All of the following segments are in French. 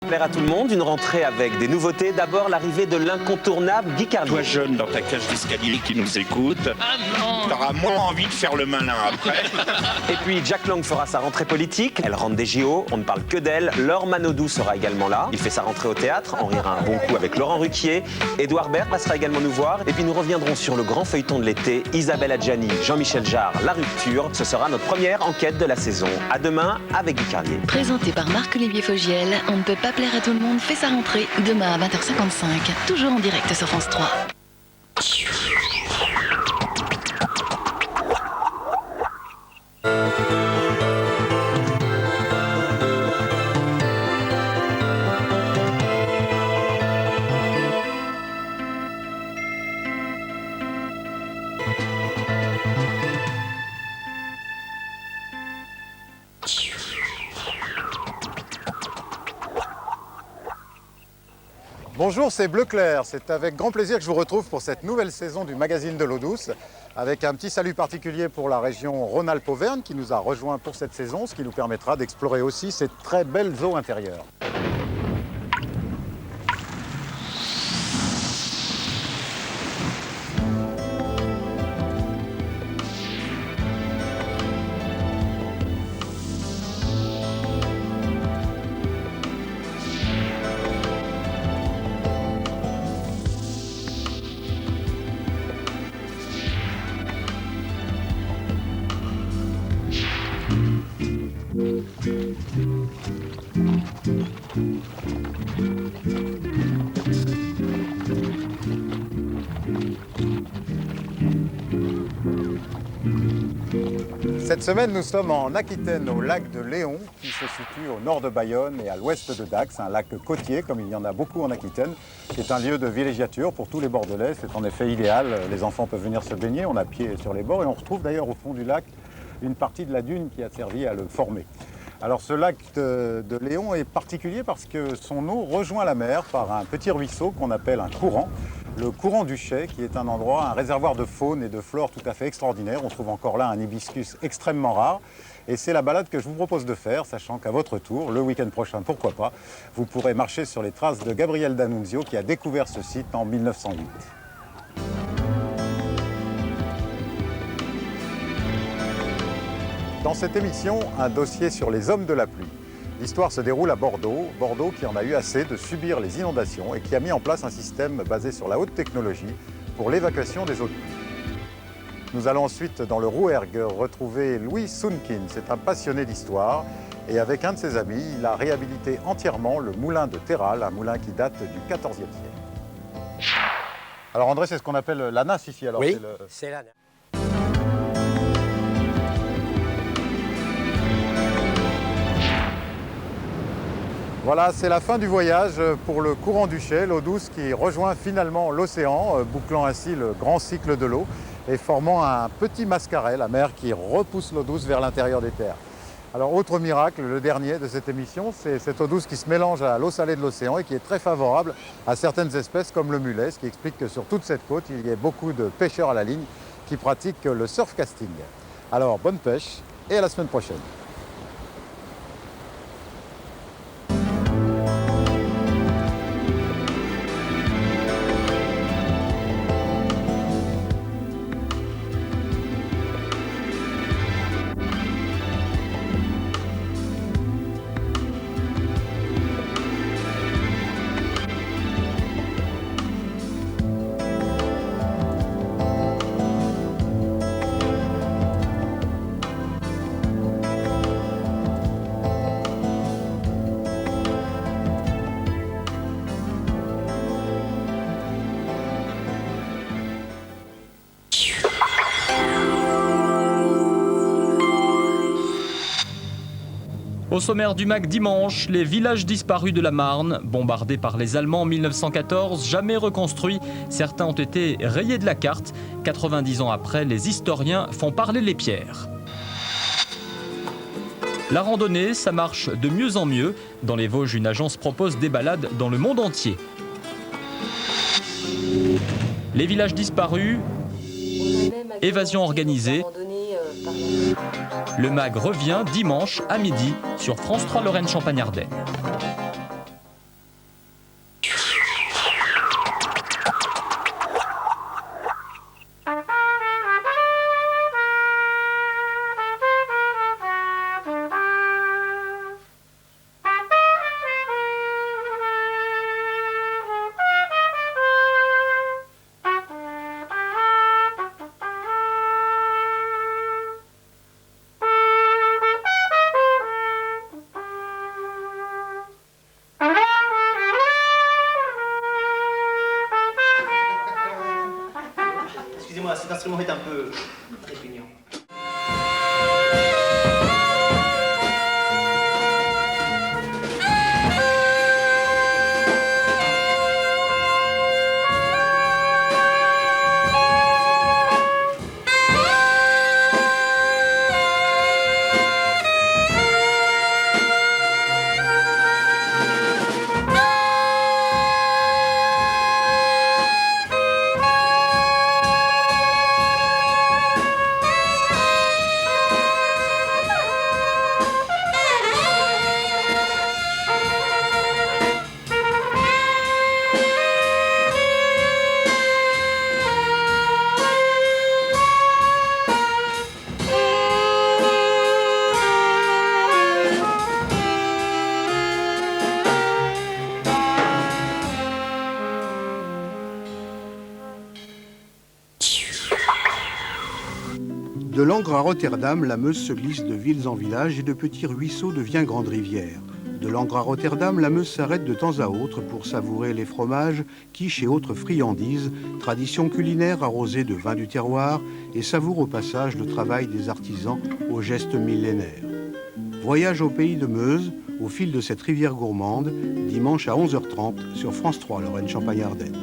Plaire à tout le monde, une rentrée avec des nouveautés. D'abord, l'arrivée de l'incontournable Guy Carlier. Toi jeune dans ta cage d'escalier qui nous écoute, t'auras moins envie de faire le malin après. Et puis Jack Lang fera sa rentrée politique. Elle rentre des JO, on ne parle que d'elle. Laure Manodou sera également là. Il fait sa rentrée au théâtre, on rira un bon coup avec Laurent Ruquier. Édouard Baird passera également nous voir. Et puis nous reviendrons sur le grand feuilleton de l'été. Isabelle Adjani, Jean-Michel Jarre, La Rupture. Ce sera notre première enquête de la saison. À demain avec Guy Carlier. Présenté par Marc-Olivier Fogiel, on ne peut pas plaire à tout le monde fait sa rentrée demain à 20h55, toujours en direct sur France 3. Bonjour, c'est Bleu Clair. C'est avec grand plaisir que je vous retrouve pour cette nouvelle saison du magazine de l'eau douce, avec un petit salut particulier pour la région Rhône-Alpes-Auvergne qui nous a rejoints pour cette saison, ce qui nous permettra d'explorer aussi ces très belles eaux intérieures. Cette semaine, nous sommes en Aquitaine, au lac de Léon, qui se situe au nord de Bayonne et à l'ouest de Dax, un lac côtier, comme il y en a beaucoup en Aquitaine, qui est un lieu de villégiature pour tous les Bordelais. C'est en effet idéal, les enfants peuvent venir se baigner, on a pied sur les bords, et on retrouve d'ailleurs au fond du lac une partie de la dune qui a servi à le former. Alors ce lac de Léon est particulier parce que son eau rejoint la mer par un petit ruisseau qu'on appelle un courant. Le courant du Chet, qui est un endroit, un réservoir de faune et de flore tout à fait extraordinaire. On trouve encore là un hibiscus extrêmement rare. Et c'est la balade que je vous propose de faire, sachant qu'à votre tour, le week-end prochain, pourquoi pas, vous pourrez marcher sur les traces de Gabriel D'Annunzio qui a découvert ce site en 1908. Dans cette émission, un dossier sur les hommes de la pluie. L'histoire se déroule à Bordeaux, Bordeaux qui en a eu assez de subir les inondations et qui a mis en place un système basé sur la haute technologie pour l'évacuation des eaux de pluie. Nous allons ensuite dans le Rouergue retrouver Louis Sounkin, c'est un passionné d'histoire et avec un de ses amis, il a réhabilité entièrement le moulin de Terral, un moulin qui date du XIVe siècle. Alors André, c'est ce qu'on appelle la nasse ici alors. Oui, c'est la nasse. Voilà, c'est la fin du voyage pour le courant du Chet, l'eau douce qui rejoint finalement l'océan, bouclant ainsi le grand cycle de l'eau et formant un petit mascaret, la mer qui repousse l'eau douce vers l'intérieur des terres. Alors autre miracle, le dernier de cette émission, c'est cette eau douce qui se mélange à l'eau salée de l'océan et qui est très favorable à certaines espèces comme le mulet, ce qui explique que sur toute cette côte, il y a beaucoup de pêcheurs à la ligne qui pratiquent le surf casting. Alors bonne pêche et à la semaine prochaine. Au sommaire du MAC dimanche, les villages disparus de la Marne, bombardés par les Allemands en 1914, jamais reconstruits. Certains ont été rayés de la carte. 90 ans après, les historiens font parler les pierres. La randonnée, ça marche de mieux en mieux. Dans les Vosges, une agence propose des balades dans le monde entier. Les villages disparus, évasion organisée. Le MAG revient dimanche à midi sur France 3 Lorraine Champagne-Ardenne. que l'instrument est un peu répugnant. De Langres à Rotterdam, la Meuse se glisse de villes en villages et de petits ruisseaux devient grande rivière. De Langres à Rotterdam, la Meuse s'arrête de temps à autre pour savourer les fromages, quiches et autres friandises, tradition culinaire arrosée de vin du terroir et savoure au passage le travail des artisans aux gestes millénaires. Voyage au pays de Meuse, au fil de cette rivière gourmande, dimanche à 11h30 sur France 3, Lorraine Champagne-Ardenne.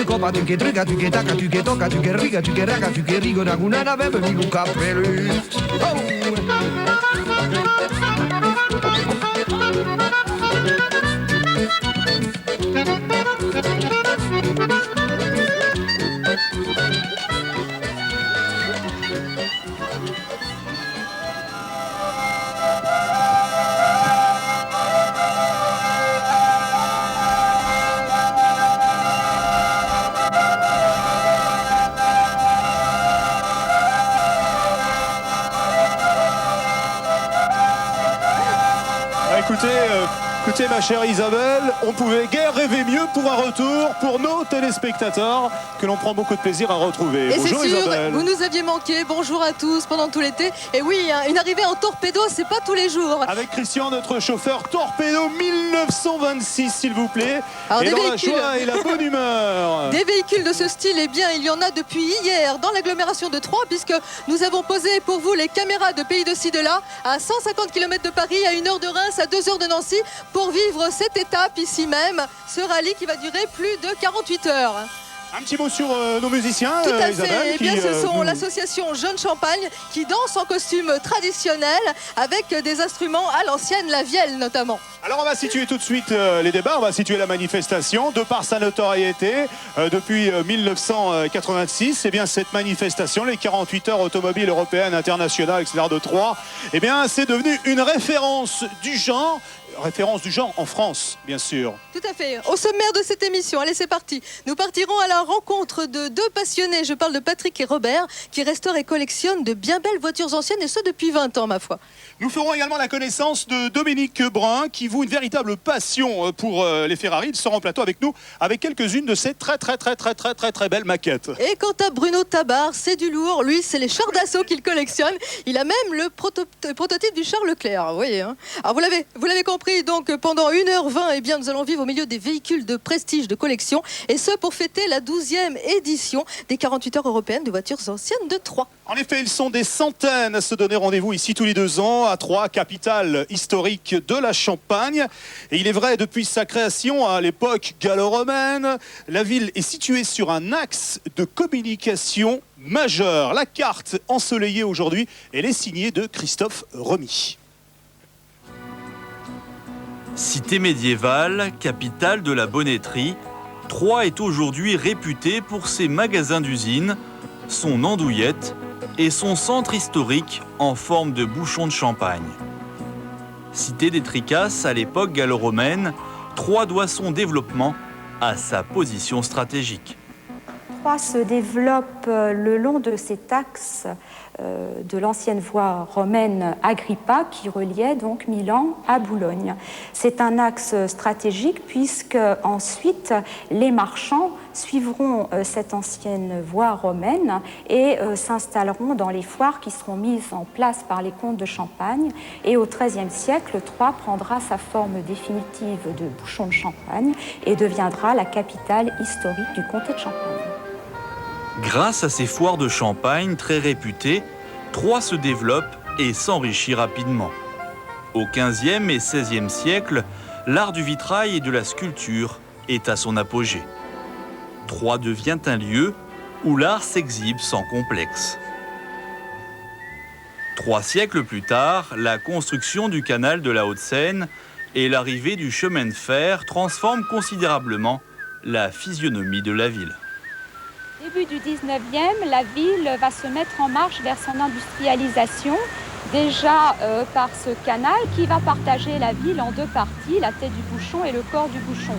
Copa, tu che triga, tu che tacca, tu che tocca, tu che riga, tu che raga, tu che rigo, da gunana, bebe, mi un cappello. Écoutez ma chère Isabelle, on pouvait guère rêver mieux pour un retour pour nos téléspectateurs que l'on prend beaucoup de plaisir à retrouver. Et bonjour c'est sûr, Isabelle. vous nous aviez manqué, bonjour à tous pendant tout l'été. Et oui, une arrivée en torpedo, c'est pas tous les jours. Avec Christian, notre chauffeur torpedo 1926 s'il vous plaît. Alors, et dans la joie et la bonne humeur. Des véhicules de ce style, eh bien il y en a depuis hier dans l'agglomération de Troyes, puisque nous avons posé pour vous les caméras de Pays de ci de là à 150 km de Paris, à 1 heure de Reims, à 2 heures de Nancy, pour vivre cette étape ici même, ce rallye qui va durer plus de 48 heures. Un petit mot sur nos musiciens, Tout à Isabelle, fait. Eh bien, ce sont nous... l'association Jeune Champagne qui danse en costume traditionnel avec des instruments à l'ancienne, la vielle notamment. Alors on va situer tout de suite les débats, on va situer la manifestation. De par sa notoriété, depuis 1986, eh bien, cette manifestation, les 48 heures automobiles européennes, internationales, etc. de Troyes, eh bien, c'est devenu une référence du genre en France, bien sûr. Tout à fait. Au sommaire de cette émission, allez, c'est parti. Nous partirons à la rencontre de deux passionnés. Je parle de Patrick et Robert, qui restaurent et collectionnent de bien belles voitures anciennes, et ce depuis 20 ans, ma foi. Nous ferons également la connaissance de Dominique Brun, qui voue une véritable passion pour les Ferrari. Il sera en plateau avec nous, avec quelques-unes de ces très belles maquettes. Et quant à Bruno Tabar, c'est du lourd. Lui, c'est les chars d'assaut qu'il collectionne. Il a même le prototype du char Leclerc. Vous voyez, hein. Alors, vous l'avez compris. Donc pendant 1h20, eh bien, nous allons vivre au milieu des véhicules de prestige de collection, et ce pour fêter la 12e édition des 48 heures européennes de voitures anciennes de Troyes. En effet, ils sont des centaines à se donner rendez-vous ici tous les 2 ans à Troyes, capitale historique de la Champagne. Et il est vrai, depuis sa création à l'époque gallo-romaine, la ville est située sur un axe de communication majeur. La carte ensoleillée aujourd'hui, elle est signée de Christophe Remy. Cité médiévale, capitale de la bonneterie, Troyes est aujourd'hui réputée pour ses magasins d'usine, son andouillette et son centre historique en forme de bouchon de champagne. Cité des Tricasses à l'époque gallo-romaine, Troyes doit son développement à sa position stratégique. Troyes se développe le long de cet axe de l'ancienne voie romaine Agrippa qui reliait donc Milan à Boulogne. C'est un axe stratégique puisque ensuite les marchands suivront cette ancienne voie romaine et s'installeront dans les foires qui seront mises en place par les comtes de Champagne. Et au XIIIe siècle, Troyes prendra sa forme définitive de bouchon de Champagne et deviendra la capitale historique du comté de Champagne. Grâce à ces foires de Champagne très réputées, Troyes se développe et s'enrichit rapidement. Au XVe et XVIe siècle, l'art du vitrail et de la sculpture est à son apogée. Troyes devient un lieu où l'art s'exhibe sans complexe. 3 siècles plus tard, la construction du canal de la Haute-Seine et l'arrivée du chemin de fer transforment considérablement la physionomie de la ville. Début du 19e, la ville va se mettre en marche vers son industrialisation, déjà par ce canal qui va partager la ville en 2 parties, la tête du bouchon et le corps du bouchon.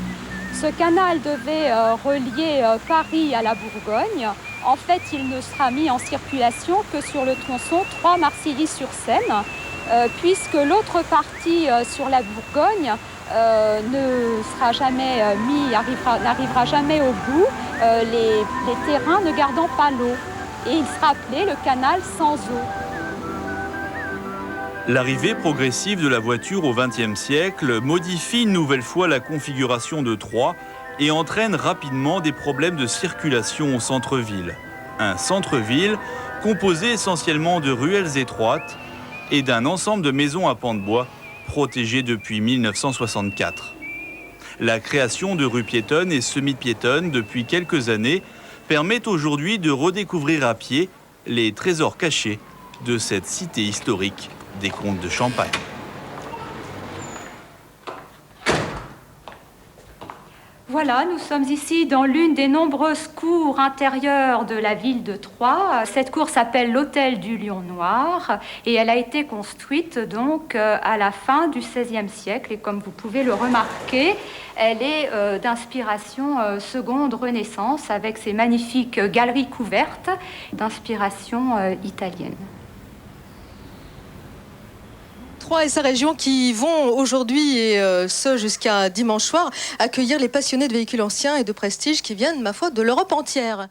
Ce canal devait relier Paris à la Bourgogne. En fait, il ne sera mis en circulation que sur le tronçon Troyes-Marcilly-sur-Seine, puisque l'autre partie sur la Bourgogne ne sera jamais n'arrivera jamais au bout, les terrains ne gardant pas l'eau. Et il sera appelé le canal sans eau. L'arrivée progressive de la voiture au XXe siècle modifie une nouvelle fois la configuration de Troyes et entraîne rapidement des problèmes de circulation au centre-ville. Un centre-ville composé essentiellement de ruelles étroites et d'un ensemble de maisons à pans de bois protégées depuis 1964. La création de rues piétonnes et semi-piétonnes depuis quelques années permet aujourd'hui de redécouvrir à pied les trésors cachés de cette cité historique des comtes de Champagne. Voilà, nous sommes ici dans l'une des nombreuses cours intérieures de la ville de Troyes. Cette cour s'appelle l'Hôtel du Lion Noir et elle a été construite donc à la fin du XVIe siècle. Et comme vous pouvez le remarquer, elle est d'inspiration seconde Renaissance avec ses magnifiques galeries couvertes d'inspiration italienne. Troyes et sa région qui vont aujourd'hui, et ce jusqu'à dimanche soir, accueillir les passionnés de véhicules anciens et de prestige qui viennent, ma foi, de l'Europe entière.